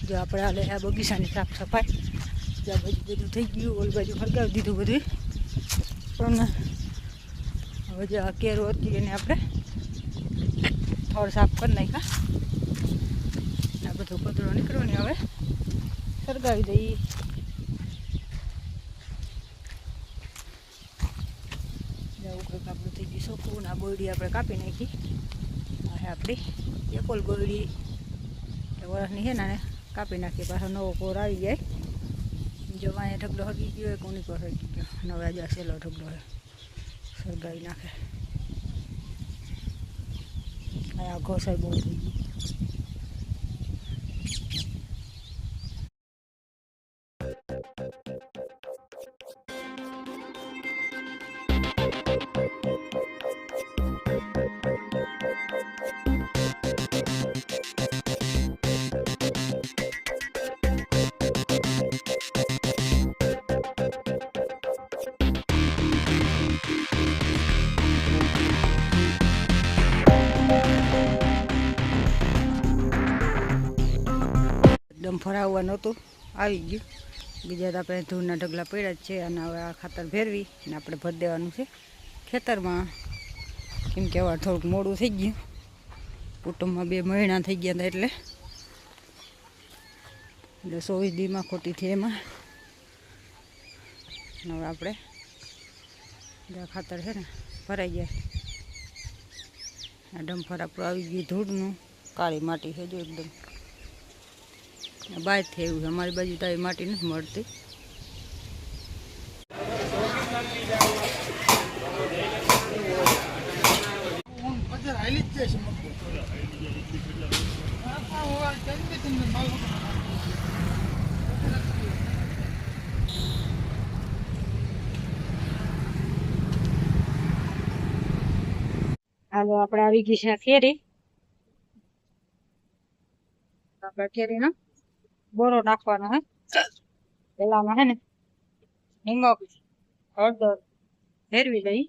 જો આપણે હાલે આ બગીચાની સાફ સફાઈ જ્યાં બધું થઈ ગયું, ઓલ બાજુ ફરગાવી દીધું બધું. પણ હવે જે આ કેરો હતી એને આપણે થોડું સાફ કરી નાખ્યા. આ બધો કચરો નીકળ્યો ને હવે સળગાવી દઈએ. જવું કંઈક આપણું થઈ ગયું ચોખ્ખું. આ બોયડી આપણે કાપી નાખી. આ આપણી એકોલ બોયડી વર્ષની છે ને કાપી નાખી. પાછો નવો કોર આવી જાય. જો અહીંયા ઢગલો હગી ગયો હોય, કોની પર હગી ગયો. નવે આજે સેલો ઢગલો હોય સળગાવી નાખે. આ ઘોસાઈ બહુ થઈ ગઈ. એકદમ ફરાવવાનું હતું, આવી ગયું. બીજા તો આપણે ધૂળના ઢગલા પડ્યા જ છે. અને હવે આ ખાતર ભેરવી અને આપણે ભરી દેવાનું છે ખેતરમાં. કેમ કે હવે થોડુંક મોડું થઈ ગયું. કુટુંબમાં 2 મહિના થઈ ગયા હતા એટલે 24 દીમાં ખોટી થઈ એમાં. હવે આપણે ખાતર છે ને ભરાઈ જાય. આ ડમ્ફર આપણું આવી ગયું ધૂળનું. કાળી માટી છે જો એકદમ બહારથી આવ્યું છે. અમારી બાજુ તો આવી માટી નથી મળતી. હાલો આપણે આવી ગઈ છે કેરી. આપણે કેરીનો બોરો નાખવાનો હે. પેલામાં હે ને હિંગો હળદર ફેરવી દઈ.